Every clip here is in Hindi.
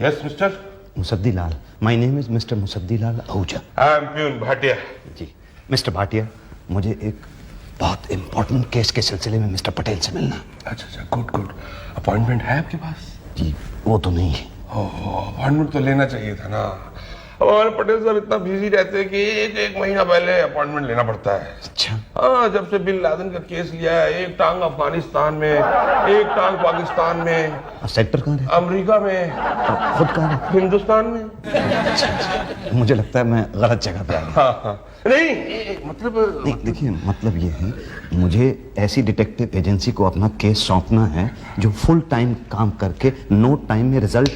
Yes mister Musaddi Lal, my name is mister Musaddi Lal Ahuja. I am peon Bhatia. जी मिस्टर भाटिया, मुझे एक बहुत इंपॉर्टेंट केस के सिलसिले में मिस्टर पटेल से मिलना। अच्छा अच्छा, गुड गुड। अपॉइंटमेंट है आपके पास? जी वो तो नहीं है। ओह, अपॉइंटमेंट तो लेना चाहिए था ना। हमारे पटेल साहब इतना बिजी रहते हैं कि एक महीना पहले अपॉइंटमेंट लेना पड़ता है। अच्छा। हाँ, जब से बिन लादेन का केस लिया है, एक टांग अफगानिस्तान में, एक टांग पाकिस्तान में, सेक्टर कहाँ है? अमेरिका में, खुद कहाँ है? हिंदुस्तान में। अच्छा, मुझे लगता है मैं गलत जगह पे आ गया। हाँ, नहीं मतलब नहीं, देखिए मतलब ये है, मुझे ऐसी डिटेक्टिव एजेंसी को अपना केस सौंपना है जो फुल टाइम काम करके नो टाइम में रिजल्ट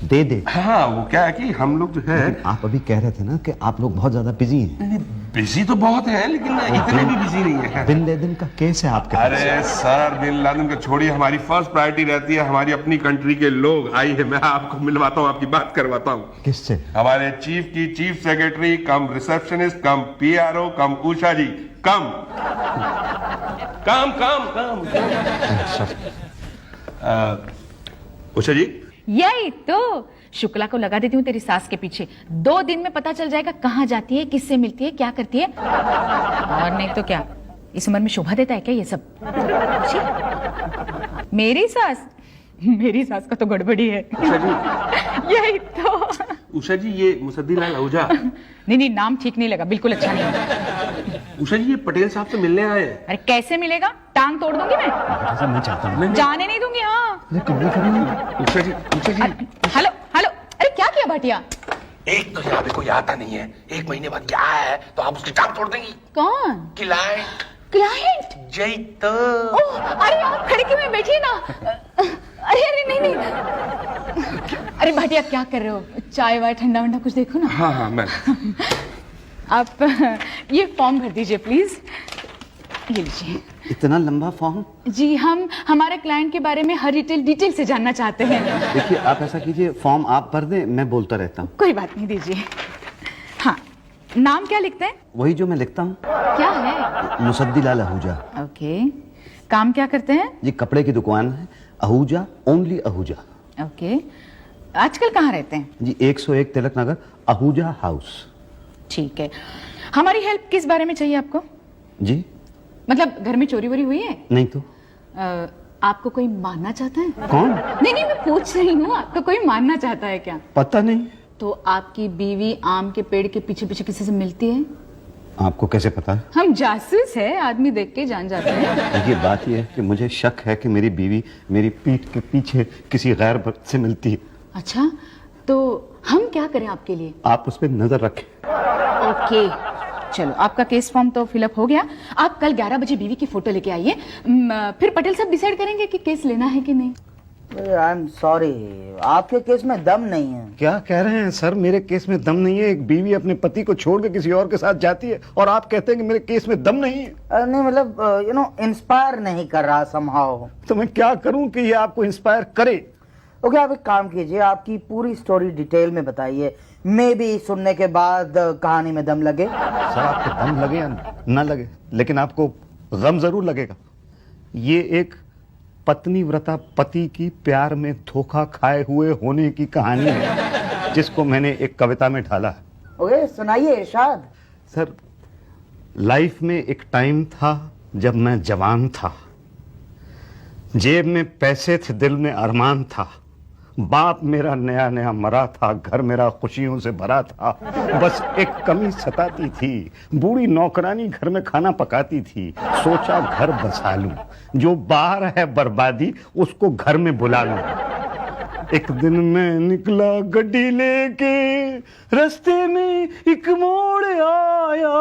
दे दे। हाँ, वो क्या है कि हम लोग जो है, आप अभी कह रहे थे ना कि आप लोग बहुत ज्यादा बिजी हैं। बिजी तो बहुत है लेकिन इतने भी बिजी नहीं है। बिन लादेन का केस है आपके पास। अरे सर, बिन लादेन को छोड़िए, हमारी फर्स्ट प्रायोरिटी रहती है हमारी अपनी कंट्री के लोग। आइए मैं आपको मिलवाता हूँ, आपकी बात करवाता हूँ। किससे? हमारे चीफ की चीफ सेक्रेटरी कम रिसेप्शनिस्ट कम पीआरओ कम उषा जी कम काम काम काम। उषा जी, यही तो शुक्ला को लगा देती हूँ तेरी सास के पीछे। 2 दिन में पता चल जाएगा कहाँ जाती है, किससे मिलती है, क्या करती है। और नहीं तो क्या, इस उम्र में शोभा देता है क्या ये सब? मेरी सास का तो गड़बड़ी है। उषा जी, यही तो। उषा जी, ये मुसद्दी लाल आहूजा। नहीं, नाम ठीक नहीं लगा, बिल्कुल अच्छा नहीं लगा। उषा जी, ये पटेल साहब से मिलने आए हैं। अरे कैसे मिलेगा, टांग तोड़ दूंगी मैं। मैं चाहता हूँ। जाने नहीं दूंगी। हाँ उषा जी, उषा जी। हेलो हेलो, अरे क्या किया भाटिया? एक तो यहाँ पे कोई आता नहीं है, 1 महीने बाद क्या है तो आप उसकी टांग तोड़ देंगी। कौन? क्लाइंट? जय तो। ओह, अरे आप खड़े क्यों बैठिए ना। अरे नहीं। अरे भाटिया क्या कर रहे हो? चाय वाय ठंडा वंडा कुछ देखो ना। हाँ, मैं आप ये फॉर्म भर दीजिए प्लीज। ये लीजिए। इतना लंबा फॉर्म? जी, हम हमारे क्लाइंट के बारे में हर डिटेल से जानना चाहते हैं। देखिए आप ऐसा कीजिए, फॉर्म आप भर दें, मैं बोलता रहता हूँ। कोई बात नहीं, दीजिए। हाँ, नाम क्या लिखते हैं? वही जो मैं लिखता हूँ। क्या है? मुसद्दी लाल आहूजा। ओके। काम क्या करते हैं? जी कपड़े की दुकान है, आहूजा, ओनली आहूजा। ओके। आजकल कहाँ रहते हैं? जी 101 तिलक नगर, आहूजा हाउस। ठीक है। हमारी हेल्प किस बारे में चाहिए आपको? जी मतलब घर में चोरी वोरी हुई है? नहीं तो। आपको कोई मारना चाहता है? कौन? नहीं, मैं पूछ रही हूँ, आपको कोई मारना चाहता है क्या? पता नहीं। तो आपकी बीवी आम के पेड़ के पीछे पीछे किसी से मिलती है? आपको कैसे पता है? हम जासूस है, आदमी देख के जान जाते हैं। देखिए बात यह है कि मुझे शक है कि मेरी बीवी मेरी पीठ के पीछे किसी गैर मर्द से मिलती है। अच्छा, तो हम क्या करें आपके लिए? आप उस पर नजर रखें। ओके, चलो आपका केस फॉर्म तो फिलअप हो गया। आप कल 11 बजे बीवी की फोटो लेके आइए, फिर पटेल साहब डिसाइड करेंगे कि केस लेना है कि नहीं। आई एम सॉरी, आपके केस में दम नहीं है। क्या कह रहे हैं सर? मेरे केस में दम नहीं है? एक बीवी अपने पति को छोड़ के किसी और के साथ जाती है और आप कहते हैं कि मेरे केस में दम नहीं है? नहीं मतलब इंस्पायर नहीं कर रहा समहाउ। तो मैं क्या करूं कि ये आपको इंस्पायर करे? ओके, आप एक काम कीजिए, आपकी पूरी स्टोरी डिटेल में बताइए। मे बी सुनने के बाद कहानी में दम लगे। सर आपको दम लगे या ना लगे, लेकिन आपको गम जरूर लगेगा। ये एक पत्नी व्रता पति की प्यार में धोखा खाए हुए होने की कहानी है, जिसको मैंने एक कविता में ढाला है। ओके, सुनाइए इरशाद। सर, लाइफ में एक टाइम था जब मैं जवान था, जेब में पैसे थे, दिल में अरमान था, बाप मेरा नया नया मरा था, घर मेरा खुशियों से भरा था, बस एक कमी सताती थी, बूढ़ी नौकरानी घर में खाना पकाती थी, सोचा घर बसा लूं, जो बाहर है बर्बादी उसको घर में बुला लूं। एक दिन मैं निकला गड्डी लेके, रास्ते में एक मोड़ आया,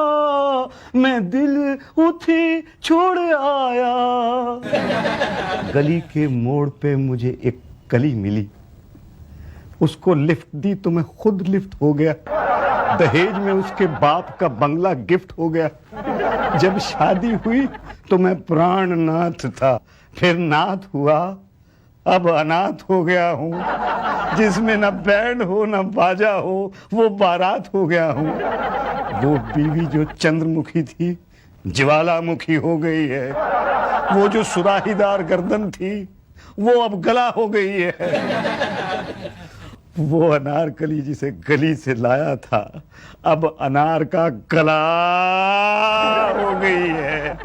मैं दिल उठे छोड़ आया। गली के मोड़ पे मुझे एक कली मिली, उसको लिफ्ट दी तो मैं खुद लिफ्ट हो गया। दहेज में उसके बाप का बंगला गिफ्ट हो गया। जब शादी हुई तो मैं प्राणनाथ था, फिर नाथ हुआ, अब अनाथ हो गया हूँ। जिसमें न बैंड हो न बाजा हो, वो बारात हो गया हूँ। वो बीवी जो चंद्रमुखी थी ज्वालामुखी हो गई है। वो जो सुराहीदार गर्दन थी वो अब गला हो गई है। वो अनारकली जिसे गली से लाया था अब अनार का गला हो गई है।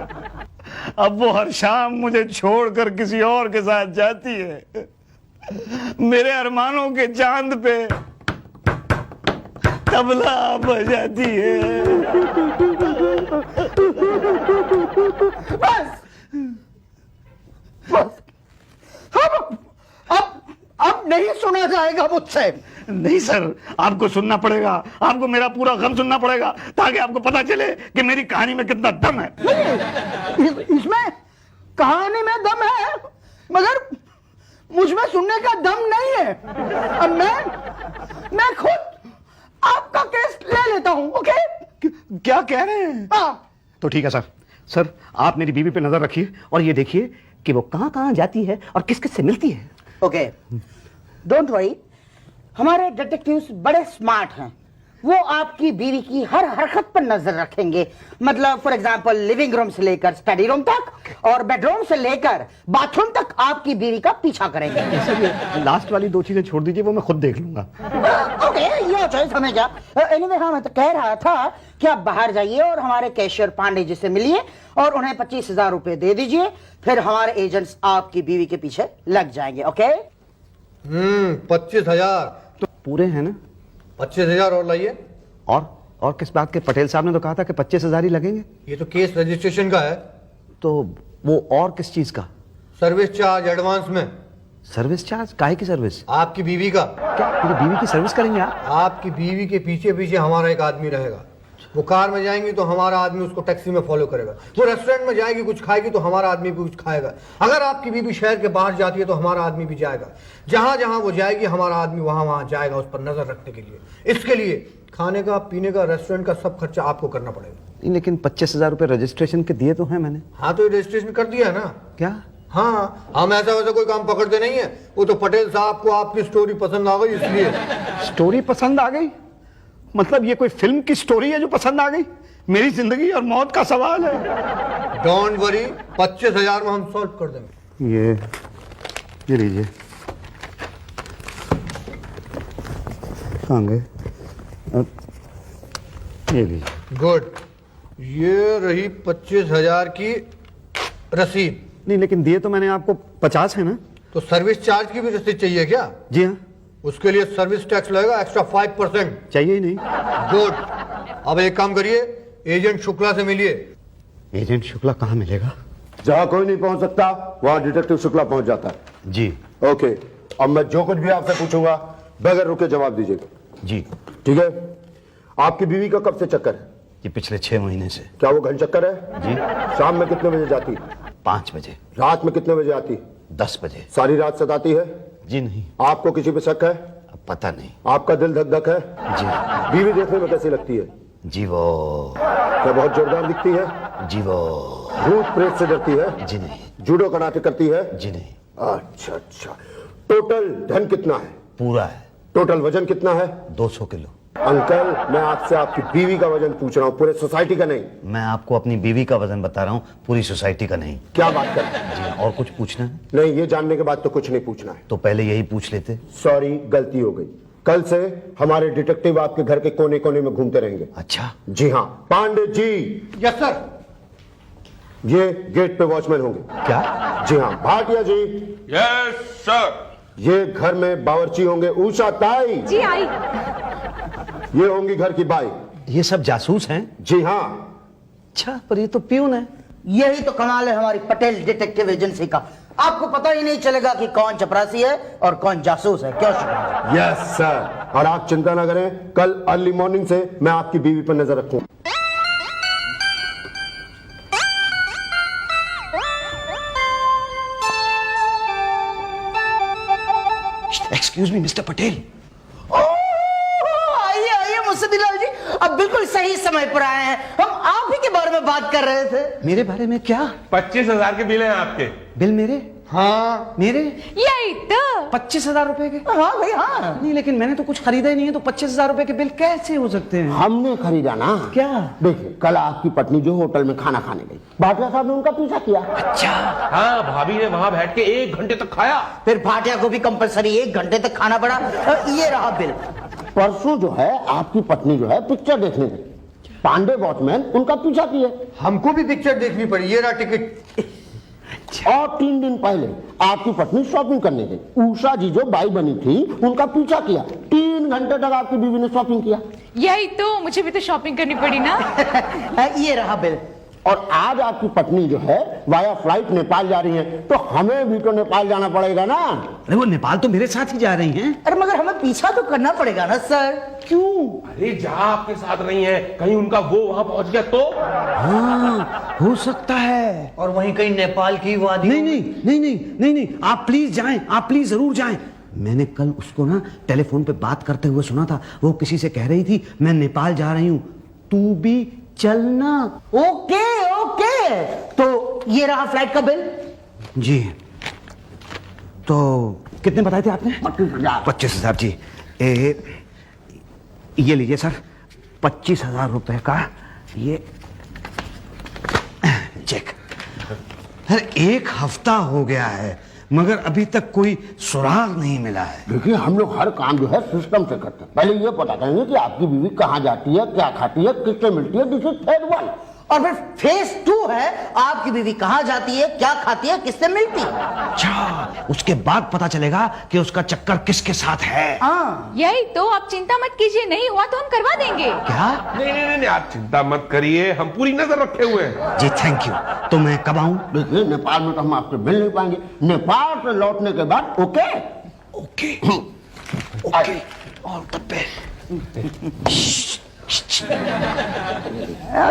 अब वो हर शाम मुझे छोड़कर किसी और के साथ जाती है। मेरे अरमानों के चांद पे तबला बजाती है। बस बस अब नहीं सुना जाएगा मुझसे। नहीं सर, आपको सुनना पड़ेगा। आपको मेरा पूरा गम सुनना पड़ेगा ताकि आपको पता चले कि मेरी कहानी में कितना दम है। इसमें कहानी में दम है मगर मुझमें सुनने का दम नहीं है। अब मैं खुद आपका केस ले लेता हूं। ओके? क्या कह रहे हैं? हाँ। तो ठीक है सर। सर आप मेरी बीवी पे नजर रखिए और ये देखिए कि वो कहां कहां जाती है और किस किस से मिलती है। ओके, डोंट वरी, हमारे डिटेक्टिव्स बड़े स्मार्ट हैं। वो आपकी बीवी की हर हरकत पर नजर रखेंगे। मतलब फॉर एग्जांपल लिविंग रूम से लेकर स्टडी रूम तक और बेडरूम से लेकर बाथरूम तक आपकी बीवी का पीछा करेंगे। सर लास्ट वाली 2 चीजें छोड़ दीजिए, वो मैं खुद देख लूंगा। ओके, ये चॉइस हमें क्या। एनीवे हाँ, मैं तो कह रहा था कि आप बाहर जाइए और हमारे कैशियर पांडे जी से मिलिए और उन्हें 25,000 रुपए दे दीजिए। फिर हमारे एजेंट्स आपकी बीवी के पीछे लग जाएंगे। ओके? 25,000 तो पूरे हैं ना? 25,000 और लाइए। और किस बात के? पटेल साहब ने तो कहा था कि 25,000 ही लगेंगे। ये तो केस रजिस्ट्रेशन का है। तो वो और किस चीज का? सर्विस चार्ज एडवांस में। Service charge? काहे की सर्विस? आपकी बीवी का। क्या मेरी बीवी की सर्विस करेंगे आप? आपकी बीवी के पीछे पीछे हमारा एक आदमी रहेगा। वो कार में जाएंगी तो हमारा आदमी उसको टैक्सी में फॉलो करेगा। वो रेस्टोरेंट में जाएगी कुछ खाएगी तो हमारा आदमी भी कुछ खाएगा। अगर आपकी बीवी शहर के बाहर जाती है तो हमारा आदमी भी जाएगा। जहां जहां वो जाएगी हमारा आदमी वहां वहां जाएगा उस पर नजर रखने के लिए। इसके लिए खाने का, पीने का, रेस्टोरेंट का सब खर्चा आपको करना पड़ेगा। नहीं, लेकिन 25,000 रुपए रजिस्ट्रेशन के दिए तो हैं मैंने। हाँ, तो ये रजिस्ट्रेशन कर दिया है ना। क्या? हाँ, हम ऐसा वैसा कोई काम पकड़ते नहीं है। वो तो पटेल साहब को आपकी स्टोरी पसंद आ गई इसलिए। स्टोरी पसंद आ गई? मतलब ये कोई फिल्म की स्टोरी है जो पसंद आ गई? मेरी जिंदगी और मौत का सवाल है। डोंट वरी, 25,000 में हम सॉल्व कर देंगे। ये लीजिए। कहाँ गए? ये लीजिए। गुड, ये रही 25,000 की रसीद। नहीं, लेकिन दिए तो मैंने आपको 50 है ना? तो सर्विस चार्ज की भी रसीद चाहिए क्या? जी हाँ। उसके लिए सर्विस टैक्स लगेगा एक्स्ट्रा 5%। चाहिए ही नहीं। गुड, अब एक काम करिए, एजेंट शुक्ला से मिलिए। एजेंट शुक्ला कहाँ मिलेगा? जहां कोई नहीं पहुंच सकता वहां डिटेक्टिव शुक्ला पहुंच जाता है। जी। ओके, अब मैं जो कुछ भी आपसे पूछूंगा बगैर रुके जवाब दीजिएगा। जी। ठीक है? आपकी बीवी का कब से चक्कर है? ये पिछले 6 महीने से। क्या वो घन चक्कर है? जी। शाम में कितने बजे जाती? 5 बजे। रात में कितने बजे आती? 10 बजे। सारी रात सताती है? जी नहीं। आपको किसी पे शक है? अब पता नहीं। आपका दिल धक धक है? जी। बीवी देखने में कैसी लगती है? जी वो। क्या बहुत जोरदार दिखती है? जी वो। भूत प्रेत से डरती है? जी नहीं। जूडो कराटे करती है? जी नहीं। अच्छा अच्छा। टोटल धन कितना है? पूरा है। टोटल वजन कितना है? 200 किलो। अंकल, मैं आपसे आपकी बीवी का वजन पूछ रहा हूँ, पूरे सोसाइटी का नहीं। मैं आपको अपनी बीवी का वजन बता रहा हूँ, पूरी सोसाइटी का नहीं। क्या बात कर रहे हैं? जी। और कुछ पूछना है? नहीं, ये जानने के बाद तो कुछ नहीं पूछना है। तो पहले यही पूछ लेते। सॉरी, गलती हो गई। कल से हमारे डिटेक्टिव आपके घर के कोने कोने में घूमते रहेंगे। अच्छा। जी हाँ। पांडे जी। Yes sir. ये गेट पे वॉचमैन होंगे। क्या? जी हाँ। भाटिया जी। Yes sir. ये घर में बावर्ची होंगे उषा ताई। जी आई। ये होंगी घर की बाई। ये सब जासूस हैं? जी हाँ। अच्छा, पर ये तो प्यून है। यही तो कमाल है हमारी पटेल डिटेक्टिव एजेंसी का। आपको पता ही नहीं चलेगा कि कौन चपरासी है और कौन जासूस है। क्यों शुक्ला? Yes sir. और आप चिंता ना करें, कल अर्ली मॉर्निंग से मैं आपकी बीवी पर नजर रखूंगा। Excuse me mister Patel. आइए आइए मुस्तादिलाल जी, अब बिल्कुल सही समय पर आए हैं। हम आप ही के बारे में बात कर रहे थे। मेरे बारे में क्या? 25,000 के बिल हैं आपके। बिल मेरे? हाँ मेरे यही तो 25,000 रुपए के? हाँ भाई हाँ। नहीं, लेकिन मैंने तो कुछ खरीदा ही नहीं है, तो 25,000 रुपए के बिल कैसे हो सकते हैं? हमने खरीदा ना। क्या? देखिए, कल आपकी पत्नी जो होटल में खाना खाने गई, भाटिया साहब ने उनका पीछा किया। हाँ, भाभी ने वहां बैठ के 1 घंटे तक खाया। फिर भाटिया को भी कंपलसरी 1 घंटे तक खाना पड़ा। ये रहा बिल। परसों जो है आपकी पत्नी जो है पिक्चर देखने गई, पांडे वॉचमैन उनका पीछा किए। हमको भी पिक्चर देखनी पड़ी, ये रहा टिकट। और 3 दिन पहले आपकी पत्नी शॉपिंग करने गई, उषा जी जो बाई बनी थी उनका पीछा किया। 3 घंटे तक आपकी बीवी ने शॉपिंग किया। यही तो, मुझे भी तो शॉपिंग करनी पड़ी ना। ये रहा बिल। और आज आपकी पत्नी जो है वाया फ्लाइट नेपाल जा रही है, तो हमें भी तो नेपाल जाना पड़ेगा ना। अरे वो नेपाल तो मेरे साथ ही जा रही हैं। अरे मगर हमें पीछा तो करना पड़ेगा ना सर। क्यों? अरे जहाँ आपके साथ रही है, कहीं उनका वो वहां पहुंच गया तो? हाँ, हो सकता है। और वहीं कहीं नेपाल की वादी। नहीं नहीं नहीं नहीं नहीं नहीं, आप प्लीज जाएं, आप प्लीज जरूर जाएं। मैंने कल उसको ना टेलीफोन पे बात करते हुए सुना था, वो किसी से कह रही थी मैं नेपाल जा रही हूं, तू भी चलना। ओके ओके, तो ये रहा फ्लाइट का बिल। जी, तो कितने बताए थे आपने? 25,000। 25,000 जी। ये लीजिए सर, 25,000 रुपए का ये चेक। अरे 1 हफ्ता हो गया है मगर अभी तक कोई सुराग नहीं मिला है। देखिए, हम लोग हर काम जो है सिस्टम से करते हैं। पहले ये पता करेंगे कि आपकी बीवी कहाँ जाती है, क्या खाती है, किससे मिलती है। This is phase 1। और फिर फेज 2 है आपकी बीवी कहाँ जाती है, क्या खाती है, किससे मिलती है। अच्छा, उसके बाद पता चलेगा कि उसका चक्कर किसके साथ है। हाँ यही तो, आप चिंता मत कीजिए, नहीं हुआ तो हम करवा देंगे। क्या? नहीं नहीं नहीं, आप चिंता मत करिए, हम पूरी नजर रखे हुए हैं। जी थैंक यू। तो मैं कब आऊं? देखिए, नेपाल में तो हम आपसे मिल नहीं पाएंगे। नेपाल से लौटने के बाद okay. Okay okay, all the best.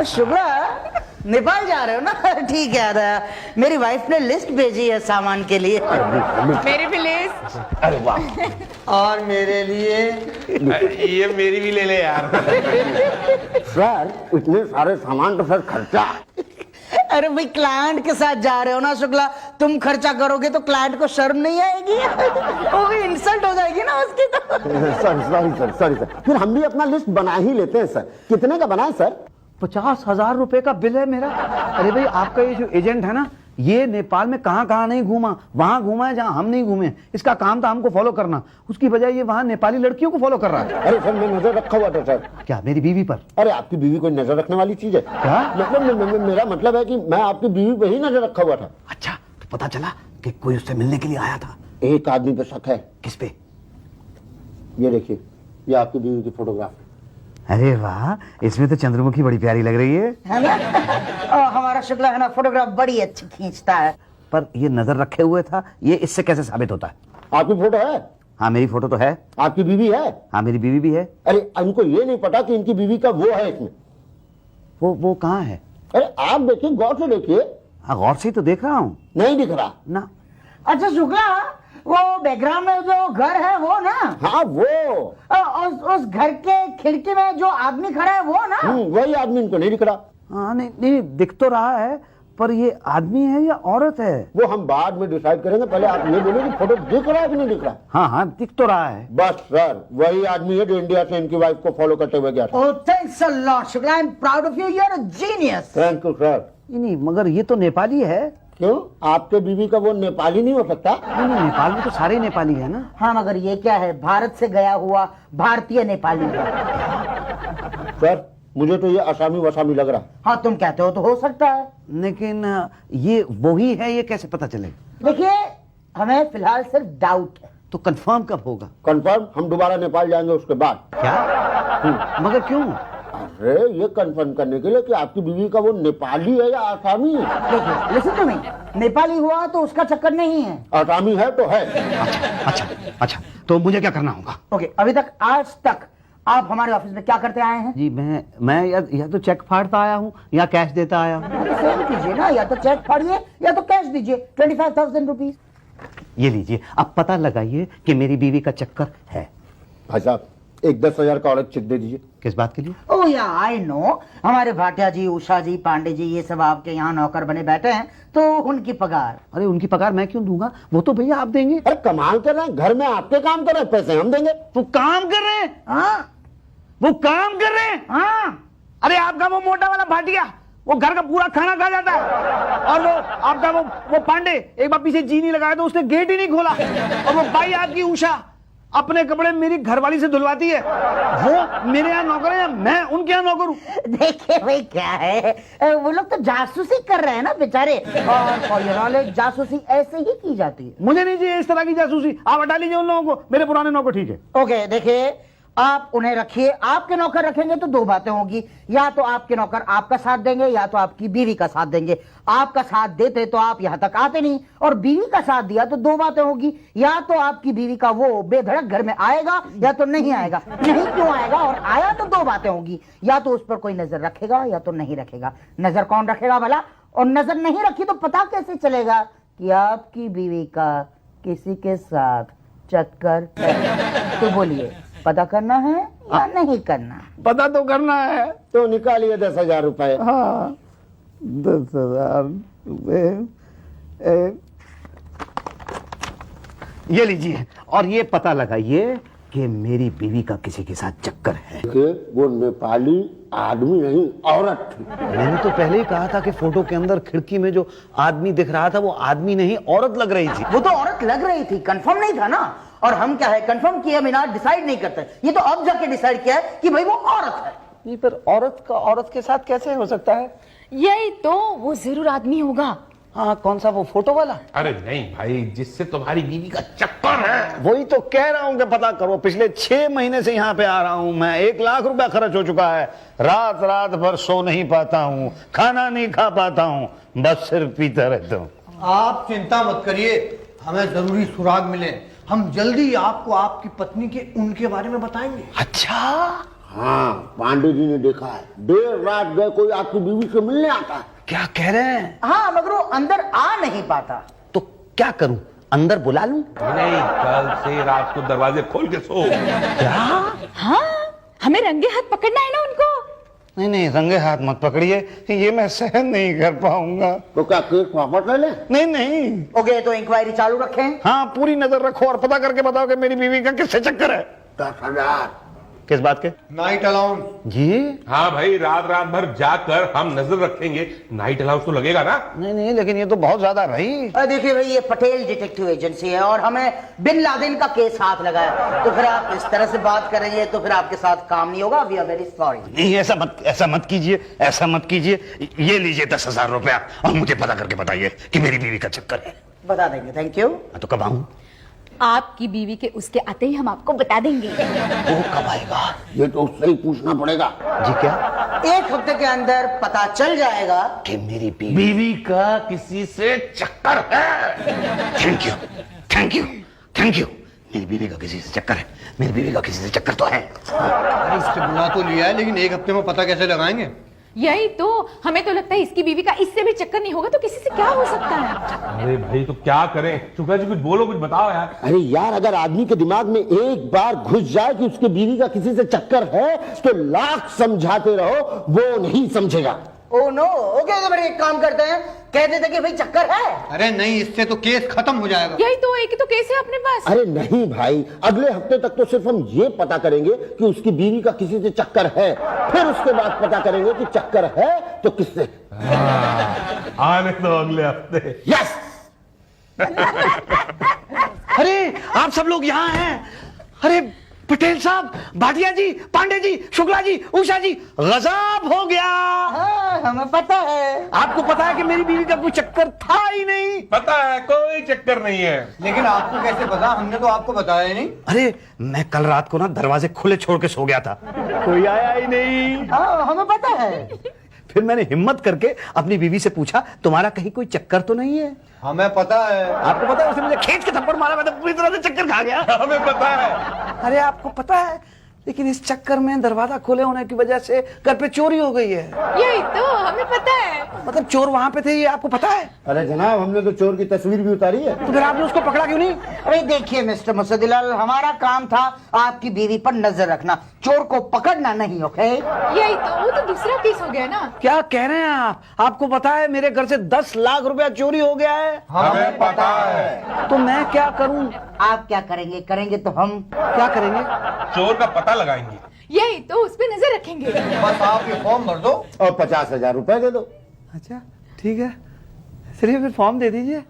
Shukla, Nepal जा रहे हो ना? ठीक है यार, मेरी वाइफ ने लिस्ट भेजी है सामान के लिए। मेरी भी लिस्ट। अरे वाह। और मेरे लिए ये मेरी भी ले ले यार। सर, इतने सारे सामान तो सर खर्चा। अरे भाई, क्लाइंट के साथ जा रहे हो ना शुक्ला, तुम खर्चा करोगे तो क्लाइंट को शर्म नहीं आएगी? वो भी इंसल्ट हो जाएगी ना उसकी तो। सॉरी सर, फिर हम भी अपना लिस्ट बना ही लेते हैं सर। कितने का बनाए सर? 50,000 रुपए का बिल है मेरा। अरे भाई, आपका ये जो एजेंट है ना, ये नेपाल में कहां कहां नहीं घूमा, वहां घूमा है जहां हम नहीं घूमे। इसका काम था हमको फॉलो करना, उसकी बजाय ये वहां नेपाली लड़कियों को फॉलो कर रहा है। अरे सर, मैं नजर रखा हुआ था सर। क्या, मेरी बीवी पर? अरे आपकी बीवी कोई नजर रखने वाली चीज है क्या? मतलब मेरा मतलब है कि मैं आपकी बीवी पे ही नजर रखा हुआ था। अच्छा, तो पता चला कि कोई उससे मिलने के लिए आया था। एक आदमी पे शक है। किस पे? ये देखिए, ये आपकी बीवी की फोटोग्राफ है। अरे वाह, इसमें तो चंद्रमुखी बड़ी प्यारी लग रही है ना? हमारा शुक्ला है ना, फोटोग्राफ बड़ी अच्छी खींचता है। पर ये नजर रखे हुए था, ये इससे कैसे साबित होता है? आपकी फोटो है? हाँ, मेरी फोटो तो है। आपकी बीवी है? हाँ, मेरी बीवी भी है। अरे इनको ये नहीं पता कि इनकी बीवी का वो है इसमें। वो कहाँ है? अरे आप देखिए, गौर से देखिए। हाँ, गौर से ही तो देख रहा हूँ नहीं दिख रहा ना। अच्छा शुक्ला, वो बैकग्राउंड में जो घर है वो ना? हाँ, वो उस घर के खिड़की में जो आदमी खड़ा है वो ना? वही आदमी इनको नहीं दिख रहा। हाँ, नहीं नहीं, दिख तो रहा है, पर ये आदमी है या औरत है? वो हम बाद में डिसाइड करेंगे। पहले आप ये बोलो कि फोटो दिख रहा है कि नहीं दिख रहा। हाँ हाँ, दिख तो रहा है। बस सर, वही आदमी है जो इंडिया से इनकी वाइफ को फॉलो करते हुए गया था। Oh, thanks a lot, Shukla. I'm proud of you. You're a genius. Thank you sir. नहीं, मगर ये तो नेपाली है। क्यों, आपके बीवी का वो नेपाली नहीं हो सकता? नहीं, नेपाल में तो सारे नेपाली है ना। हाँ, मगर ये क्या है, भारत से गया हुआ भारतीय नेपाली है। सर, मुझे तो ये असामी वसामी लग रहा है। हाँ, तुम कहते हो तो हो सकता है। लेकिन ये वही है, ये कैसे पता चलेगा? देखिए, हमें फिलहाल सिर्फ डाउट है। तो कंफर्म कब होगा? कंफर्म हम दोबारा नेपाल जाएंगे उसके बाद। क्या? मगर क्यों? अरे ये कंफर्म करने के लिए कि आपकी बीवी का वो नेपाली है या आसामी है। देखिए, लिसन टू मी, नेपाली हुआ तो उसका चक्कर नहीं है। आसामी है तो है। अच्छा, तो मुझे क्या करना होगा? ओके, अभी तक आज तक आप हमारे ऑफिस में क्या करते आए हैं? जी, मैं या तो चेक फाड़ता आया हूँ या कैश देता आया हूँ। तो सेम कीजिए ना, या तो चेक फाड़िए या तो कैश दीजिए। 25,000 रुपीज। ये लीजिए, अब पता लगाइए कि मेरी बीवी का चक्कर है। भाई साहब, एक 10,000 का और एक चेक दे दीजिए। किस बात के लिए? ओ या आई नो, हमारे भाटिया जी, उषा जी, पांडे जी, ये सब आपके यहाँ नौकर बने बैठे हैं, तो उनकी पगार। अरे उनकी पगार मैं क्यों दूंगा, वो तो भैया आप देंगे। अरे कमाल कर रहे हैं, घर में आपके काम कर रहे हैं, पैसे हम देंगे। वो काम कर रहे हैं, हाँ वो काम कर रहे हैं। हाँ, अरे आपका वो मोटा वाला भाटिया वो घर का पूरा खाना खा जाता है, और वो आपका वो पांडे एक बार पीछे जीनी लगाया तो उसने गेट ही नहीं खोला, और वो भाई आपकी उषा अपने कपड़े मेरी घरवाली से धुलवाती है। वो मेरे यहाँ नौकर है, मैं उनके यहाँ नौकर हूँ। देखिए भाई क्या है, वो लोग तो जासूसी कर रहे हैं ना बेचारे, और for your knowledge, जासूसी ऐसे ही की जाती है। मुझे नहीं चाहिए इस तरह की जासूसी, आप हटा लीजिए उन लोगों को, मेरे पुराने नौकर ठीक है। ओके देखिए, आप उन्हें रखिए, आपके नौकर रखेंगे तो दो बातें होंगी, या तो आपके नौकर आपका साथ देंगे या तो आपकी बीवी का साथ देंगे। आपका साथ देते तो आप यहाँ तक आते नहीं, और बीवी का साथ दिया तो दो बातें होगी, या तो आपकी बीवी का वो बेधड़क घर में आएगा या तो नहीं आएगा। नहीं क्यों आएगा, और आया तो दो बातें होगी, या तो उस पर कोई नजर रखेगा या तो नहीं रखेगा। नजर कौन रखेगा भला, और नजर नहीं रखी तो पता कैसे चलेगा कि आपकी बीवी का किसी के साथ चक्कर है? तो बोलिए, पता करना है या नहीं करना? पता तो करना है। तो निकालिए 10,000 रुपए। हाँ 10,000 रुपए ये लीजिए, और ये पता लगाइए कि मेरी बीवी का किसी के साथ चक्कर है। देखिए, वो नेपाली आदमी नहीं, औरत थी। मैंने तो पहले ही कहा था कि फोटो के अंदर खिड़की में जो आदमी दिख रहा था वो आदमी नहीं औरत लग रही थी। वो तो औरत लग रही थी, कंफर्म नहीं था ना। और हम क्या है, कंफर्म किया बिना डिसाइड नहीं करते, ये तो अब जाके डिसाइड किया है कि भाई वो औरत है। ये पर औरत का औरत के साथ कैसे हो सकता है? यही तो, वो जरूर आदमी होगा। हाँ कौन सा, वो फोटो वाला? अरे नहीं भाई, जिससे तुम्हारी बीवी का चक्कर है। वही तो कह रहा हूँ कि पता करो। पिछले 6 महीने से यहाँ पे आ रहा हूँ मैं, 1 लाख रुपया खर्च हो चुका है। रात रात भर सो नहीं पाता हूँ, खाना नहीं खा पाता हूँ, बस सिर्फ पीता रहता हूँ। आप चिंता मत करिए, हमें जरूरी सुराग मिले, हम जल्दी आपको आपकी पत्नी के उनके बारे में बताएंगे। अच्छा, हाँ, पांडे जी ने देखा है, देर रात गए कोई आपकी बीवी से मिलने आता है। क्या कह रहे हैं? हाँ, मगर वो अंदर आ नहीं पाता। तो क्या करूं, अंदर बुला लूं? नहीं, कल से रात को दरवाजे खोल के सो। क्या? हाँ, हमें रंगे हाथ पकड़ना है ना उनको। नहीं नहीं, रंगे हाथ मत पकड़िए, ये मैं सहन नहीं कर पाऊंगा। तो क्या केस वापस ले लें? नहीं नहीं। ओके, तो इंक्वायरी चालू रखें। हाँ, पूरी नजर रखो और पता करके बताओ कि मेरी बीवी का किससे चक्कर है। 10,000। किस बात के? Night allowance. जी हाँ भाई, रात रात भर जाकर हम नजर रखेंगे, नाइट अलाउंस तो लगेगा ना। नहीं नहीं, लेकिन ये तो बहुत ज्यादा रही। देखिए भाई, ये पटेल डिटेक्टिव एजेंसी है और हमें बिन लादेन का केस हाथ लगा है, तो फिर आप इस तरह से बात कर रही है तो फिर आपके साथ काम नहीं होगा। We are very sorry. नहीं, ऐसा मत कीजिए, ऐसा मत कीजिए। ये लीजिए 10,000 रुपया, और मुझे पता करके बताइए कि मेरी बीवी का चक्कर है। बता देंगे, थैंक यू। तो कब आऊं? आपकी बीवी के उसके आते ही हम आपको बता देंगे। वो कब आएगा? ये तो उससे ही पूछना पड़ेगा। जी क्या? 1 हफ्ते के अंदर पता चल जाएगा कि मेरी बीवी। बीवी का किसी से चक्कर है। Thank you thank you thank you. मेरी बीवी का किसी से चक्कर है, मेरी बीवी का किसी से चक्कर तो है। अरे इससे बुला तो लिया है, लेकिन 1 हफ्ते में पता कैसे लगाएंगे? यही तो, हमें तो लगता है इसकी बीवी का इससे भी चक्कर नहीं होगा तो किसी से क्या हो सकता है। अरे भाई, तो क्या करें? शुक्ला जी कुछ बोलो, कुछ बताओ यार। अरे यार, अगर आदमी के दिमाग में एक बार घुस जाए कि उसके बीवी का किसी से चक्कर है, तो लाख समझाते रहो, वो नहीं समझेगा। Oh no. ओके, तो फिर एक काम करते हैं, कह देते कि भाई चक्कर है। अरे नहीं, इससे तो केस खत्म हो जाएगा। यही तो, एक ही तो केस है अपने पास। अरे नहीं भाई, अगले हफ्ते तक तो सिर्फ हम ये पता करेंगे कि उसकी बीवी का किसी से चक्कर है, फिर उसके बाद पता करेंगे कि चक्कर है तो किससे। आने दो अगले हफ्ते। यस। अरे आप सब लोग यहाँ हैं। अरे पटेल साहब, भाटिया जी, पांडे जी, शुक्ला जी, उषा जी, गजब हो गया। हाँ, हमें पता है। आपको पता है कि मेरी बीवी का कोई चक्कर था ही नहीं। पता है, कोई चक्कर नहीं है। लेकिन आपको कैसे पता? हमने तो आपको बताया ही नहीं। अरे मैं कल रात को ना दरवाजे खुले छोड़ के सो गया था, कोई आया ही नहीं। हाँ, हमें पता है। फिर मैंने हिम्मत करके अपनी बीवी से पूछा, तुम्हारा कहीं कोई चक्कर तो नहीं है? हमें पता है। आपको पता है? उसने मुझे खींच के थप्पड़ मारा, मैं तो पूरी तरह से चक्कर खा गया। हमें पता है। अरे आपको पता है? लेकिन इस चक्कर में दरवाजा खोले होने की वजह से घर पे चोरी हो गई है। यही तो हमें पता है। मतलब चोर वहां पे थे, ये आपको पता है? अरे जनाब, हमने तो चोर की तस्वीर भी उतारी है। तो फिर आपने उसको पकड़ा क्यों नहीं? अरे देखिए मिस्टर मुसद्दिलाल, हमारा काम था आपकी बीवी पर नजर रखना, चोर को पकड़ना नहीं। ओके, यही तो, वो तो दूसरा केस हो गया ना। क्या कह रहे हैं आप? आपको पता है मेरे घर से 10 लाख रुपया चोरी हो गया है। हमें पता है। तो मैं क्या करूं? आप क्या करेंगे? करेंगे तो हम क्या करेंगे? चोर का पता लगाएंगे। यही तो, उस पे नजर रखेंगे। बस आप ये फॉर्म भर दो और 50,000 रुपए दे दो। अच्छा ठीक है, चलिए फिर फॉर्म दे दीजिए।